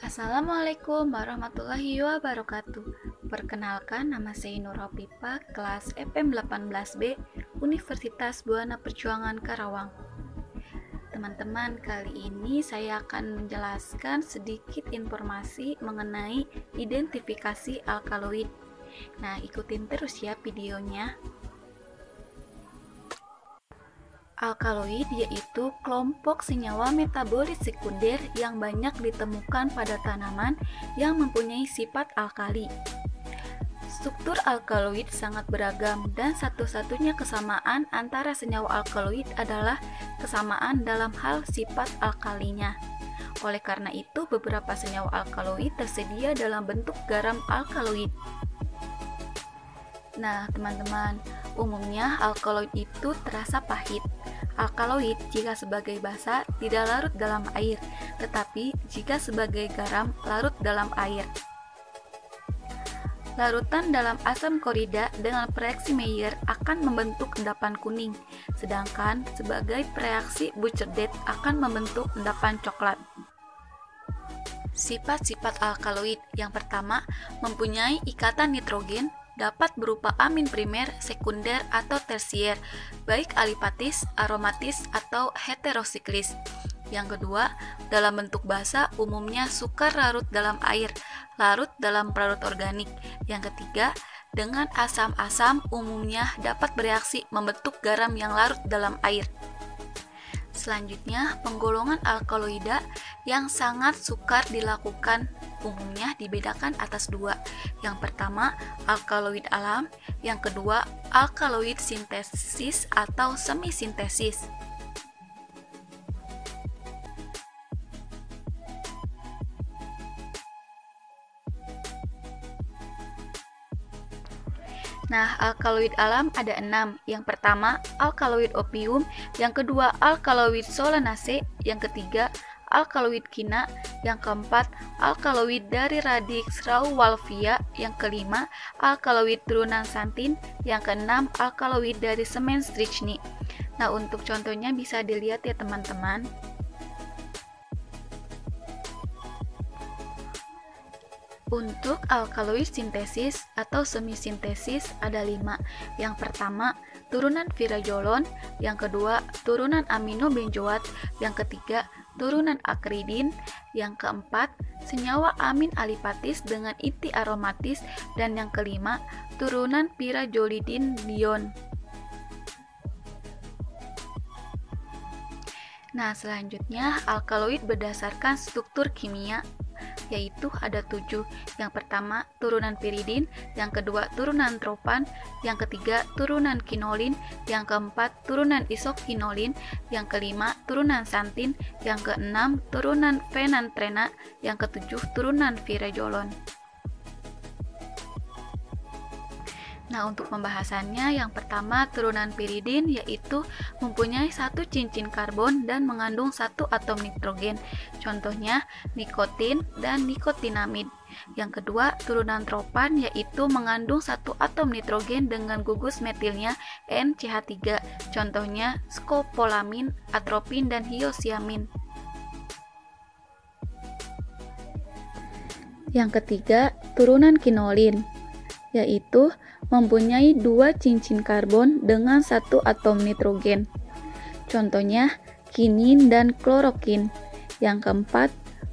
Assalamualaikum warahmatullahi wabarakatuh. Perkenalkan, nama saya Nur Hopipa, kelas FM 18B, Universitas Buana Perjuangan Karawang. Teman-teman, kali ini saya akan menjelaskan sedikit informasi mengenai identifikasi alkaloid. Nah, ikutin terus ya videonya. Alkaloid yaitu kelompok senyawa metabolit sekunder yang banyak ditemukan pada tanaman yang mempunyai sifat alkali. Struktur alkaloid sangat beragam dan satu-satunya kesamaan antara senyawa alkaloid adalah kesamaan dalam hal sifat alkalinya. Oleh karena itu, beberapa senyawa alkaloid tersedia dalam bentuk garam alkaloid. Nah, teman-teman, umumnya alkaloid itu terasa pahit. Alkaloid jika sebagai basa tidak larut dalam air, tetapi jika sebagai garam larut dalam air. Larutan dalam asam klorida dengan reaksi Maillard akan membentuk endapan kuning, sedangkan sebagai reaksi Bucherdate akan membentuk endapan coklat. Sifat-sifat alkaloid yang pertama, mempunyai ikatan nitrogen, dapat berupa amin primer, sekunder, atau tersier, baik alipatis, aromatis, atau heterosiklis. Yang kedua, dalam bentuk basa umumnya sukar larut dalam air, larut dalam pelarut organik. Yang ketiga, dengan asam-asam umumnya dapat bereaksi membentuk garam yang larut dalam air. Selanjutnya, penggolongan alkaloida yang sangat sukar dilakukan umumnya dibedakan atas dua. Yang pertama, alkaloid alam, yang kedua, alkaloid sintesis atau semi-sintesis. Nah, alkaloid alam ada 6. Yang pertama, alkaloid opium, yang kedua, alkaloid solanase, yang ketiga, alkaloid kina, yang keempat, alkaloid dari radix rauwolfia, yang kelima, alkaloid turunan santin, yang keenam, alkaloid dari semen strychni. Nah, untuk contohnya bisa dilihat ya teman-teman. Untuk alkaloid sintesis atau semi-sintesis ada 5. Yang pertama, turunan virazolon, yang kedua, turunan aminobenzoat, yang ketiga, turunan akridin, yang keempat, senyawa amin alipatis dengan inti aromatis, dan yang kelima, turunan pirazolidin dion. Nah, selanjutnya alkaloid berdasarkan struktur kimia yaitu ada 7. Yang pertama, turunan piridin, yang kedua, turunan tropan, yang ketiga, turunan kinolin, yang keempat, turunan isokinolin, yang kelima, turunan santin, yang keenam, turunan fenantrena, yang ketujuh, turunan virazolon. Nah, untuk pembahasannya, yang pertama turunan piridin yaitu mempunyai satu cincin karbon dan mengandung satu atom nitrogen. Contohnya nikotin dan nikotinamid. Yang kedua, turunan tropan yaitu mengandung satu atom nitrogen dengan gugus metilnya NCH3. Contohnya skopolamin, atropin, dan hiosiamin. Yang ketiga, turunan kinolin yaitu mempunyai dua cincin karbon dengan satu atom nitrogen. Contohnya kinin dan klorokin. Yang keempat,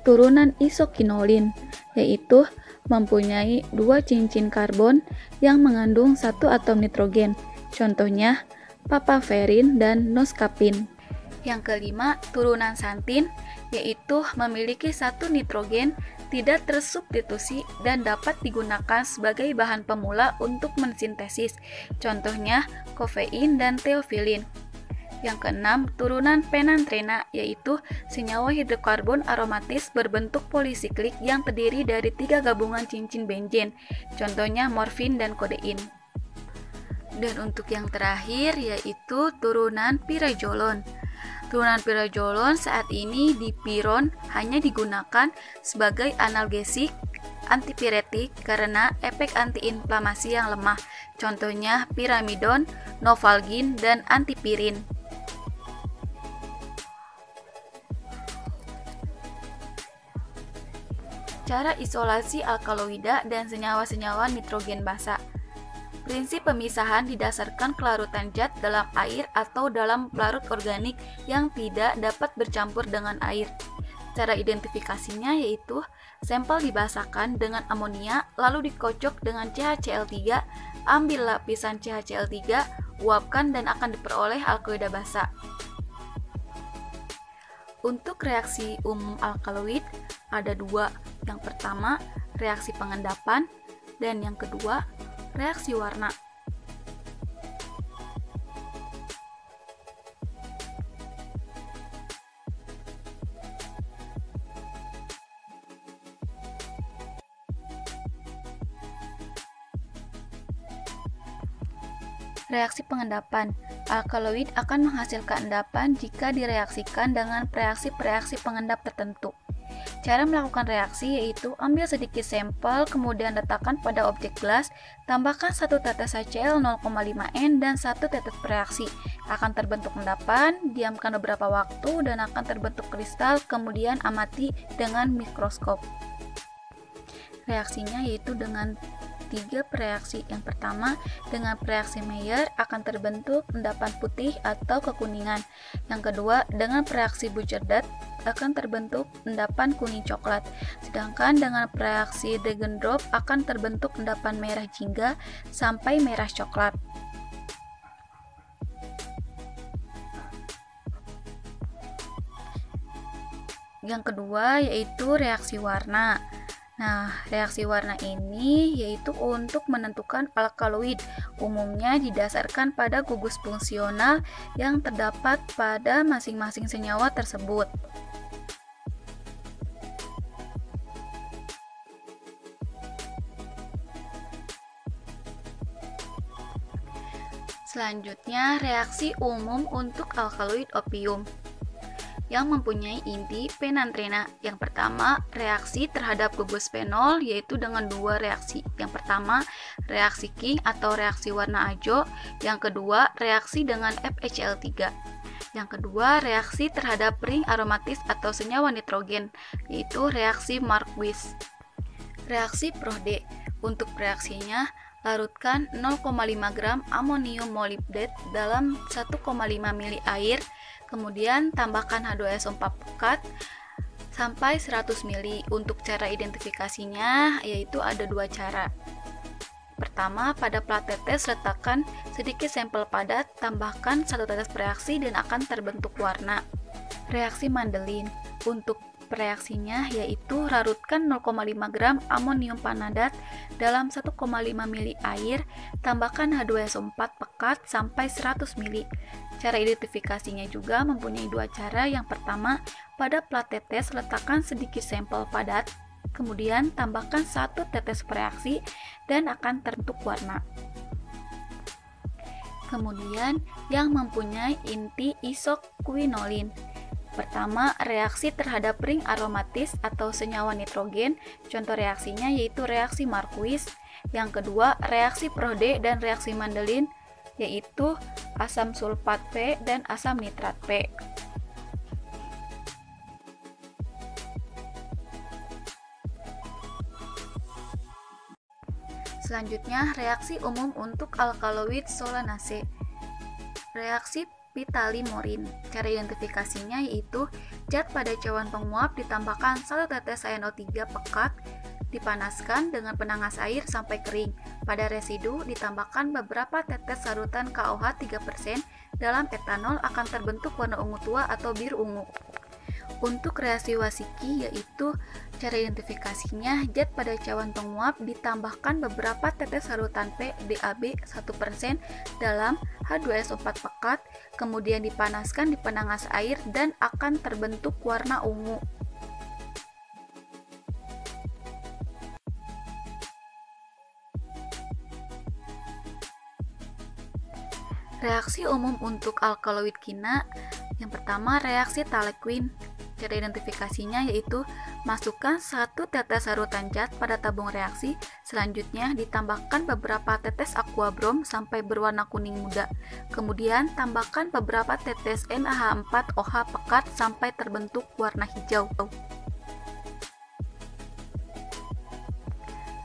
turunan isokinolin, yaitu mempunyai dua cincin karbon yang mengandung satu atom nitrogen. Contohnya papaverin dan noskapin. Yang kelima, turunan santin, yaitu memiliki satu nitrogen, tidak tersubstitusi dan dapat digunakan sebagai bahan pemula untuk mensintesis. Contohnya kofein dan teofilin. Yang keenam, turunan penantrena, yaitu senyawa hidrokarbon aromatis berbentuk polisiklik yang terdiri dari 3 gabungan cincin benzen. Contohnya morfin dan kodein. Dan untuk yang terakhir yaitu turunan pirazolon. Turunan pirazolon saat ini di piron hanya digunakan sebagai analgesik, antipiretik karena efek antiinflamasi yang lemah. Contohnya piramidon, novalgin, dan antipirin. Cara isolasi alkaloida dan senyawa-senyawa nitrogen basa. Prinsip pemisahan didasarkan kelarutan zat dalam air atau dalam pelarut organik yang tidak dapat bercampur dengan air. Cara identifikasinya yaitu sampel dibasahkan dengan amonia lalu dikocok dengan CaCl3, ambil lapisan CaCl3, uapkan dan akan diperoleh alkaloida basa. Untuk reaksi umum alkaloid ada dua. Yang pertama, reaksi pengendapan, dan yang kedua, reaksi warna. Reaksi pengendapan. Alkaloid akan menghasilkan endapan jika direaksikan dengan reaksi pengendap tertentu. Cara melakukan reaksi yaitu ambil sedikit sampel, kemudian letakkan pada objek gelas, tambahkan 1 tetes HCl 0,5 N dan 1 tetes bereaksi. Akan terbentuk endapan, diamkan beberapa waktu dan akan terbentuk kristal, kemudian amati dengan mikroskop. Reaksinya yaitu dengan 3 reaksi. Yang pertama, dengan reaksi Mayer akan terbentuk endapan putih atau kekuningan. Yang kedua, dengan reaksi Buchardat akan terbentuk endapan kuning coklat. Sedangkan dengan reaksi Degendorf akan terbentuk endapan merah jingga sampai merah coklat. Yang kedua yaitu reaksi warna. Nah, reaksi warna ini yaitu untuk menentukan alkaloid. Umumnya didasarkan pada gugus fungsional yang terdapat pada masing-masing senyawa tersebut. Selanjutnya, reaksi umum untuk alkaloid opium yang mempunyai inti penantrena. Yang pertama, reaksi terhadap gugus fenol yaitu dengan 2 reaksi. Yang pertama, reaksi King atau reaksi warna hijau. Yang kedua, reaksi dengan FeCl3. Yang kedua, reaksi terhadap ring aromatis atau senyawa nitrogen yaitu reaksi Marquis. Reaksi ProD. Untuk reaksinya, larutkan 0,5 gram amonium molybdate dalam 1,5 ml air. Kemudian tambahkan H2SO4 pekat sampai 100 ml. Untuk cara identifikasinya yaitu ada 2 cara. Pertama, pada plat tetes letakkan sedikit sampel padat, tambahkan 1 tetes bereaksi dan akan terbentuk warna. Reaksi Mandelin. Untuk reaksinya yaitu larutkan 0,5 gram amonium panadat dalam 1,5 ml air, tambahkan H2SO4 pekat sampai 100 ml. Cara identifikasinya juga mempunyai 2 cara. Yang pertama, pada plat tetes letakkan sedikit sampel padat, kemudian tambahkan 1 tetes bereaksi dan akan terbentuk warna. Kemudian yang mempunyai inti isoquinolin. Pertama, reaksi terhadap ring aromatis atau senyawa nitrogen. Contoh reaksinya yaitu reaksi Marquis. Yang kedua, reaksi ProD dan reaksi Mandelin yaitu asam sulfat P dan asam nitrat P. Selanjutnya, reaksi umum untuk alkaloid solanase. Reaksi Pitali-Morin. Cara identifikasinya yaitu zat pada cawan penguap ditambahkan 1 tetes NO3 pekat, dipanaskan dengan penangas air sampai kering. Pada residu ditambahkan beberapa tetes larutan KOH 3% dalam etanol, akan terbentuk warna ungu tua atau biru ungu. Untuk reaksi Wasicki yaitu cara identifikasinya zat pada cawan penguap ditambahkan beberapa tetes larutan P DAB 1% dalam H2SO4 pekat, kemudian dipanaskan di penangas air dan akan terbentuk warna ungu. Reaksi umum untuk alkaloid kina. Yang pertama, reaksi Talequin. Cara identifikasinya yaitu masukkan 1 tetes larutan zat pada tabung reaksi, selanjutnya ditambahkan beberapa tetes aquabrom sampai berwarna kuning muda. Kemudian tambahkan beberapa tetes NaH4OH pekat sampai terbentuk warna hijau.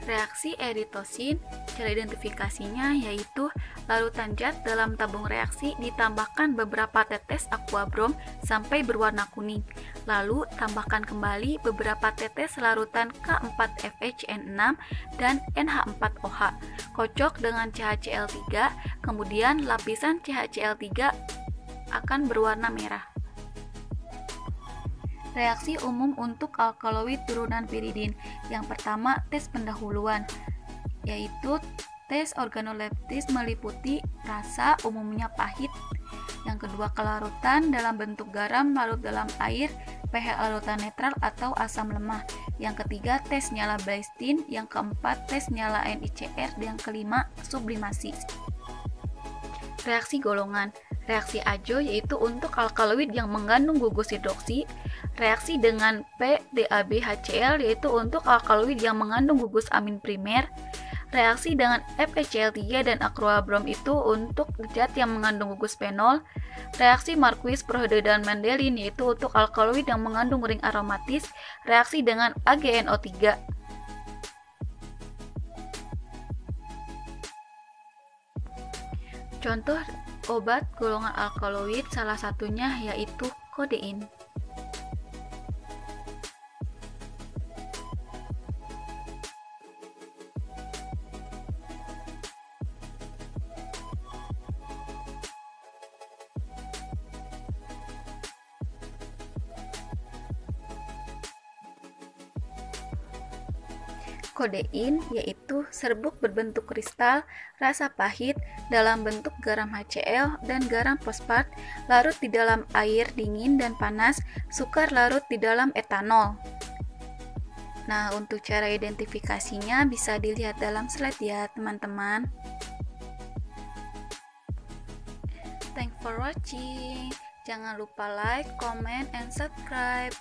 Reaksi eritosin, cara identifikasinya yaitu larutan zat dalam tabung reaksi ditambahkan beberapa tetes aqua brom sampai berwarna kuning. Lalu tambahkan kembali beberapa tetes larutan K4FHN6 dan NH4OH. Kocok dengan CaCl3, kemudian lapisan CaCl3 akan berwarna merah. Reaksi umum untuk alkaloid turunan piridin. Yang pertama, tes pendahuluan, yaitu tes organoleptis meliputi rasa, umumnya pahit. Yang kedua, kelarutan dalam bentuk garam larut dalam air, pH larutan netral atau asam lemah. Yang ketiga, tes nyala Blaistin. Yang keempat, tes nyala NiCr. Dan yang kelima, sublimasi. Reaksi golongan. Reaksi Ajo yaitu untuk alkaloid yang mengandung gugus hidroksi. Reaksi dengan PDAB-HCl yaitu untuk alkaloid yang mengandung gugus amin primer. Reaksi dengan FeCl3 dan aquabrom itu untuk zat yang mengandung gugus fenol. Reaksi Marquis-Prohde dan Mendelin yaitu untuk alkaloid yang mengandung ring aromatis. Reaksi dengan AgNO3. Contoh obat golongan alkaloid salah satunya yaitu kodein. Kodein yaitu serbuk berbentuk kristal, rasa pahit, dalam bentuk garam HCl dan garam fosfat, larut di dalam air dingin dan panas, sukar larut di dalam etanol. Nah, untuk cara identifikasinya bisa dilihat dalam slide ya, teman-teman. Thanks for watching. Jangan lupa like, comment, and subscribe.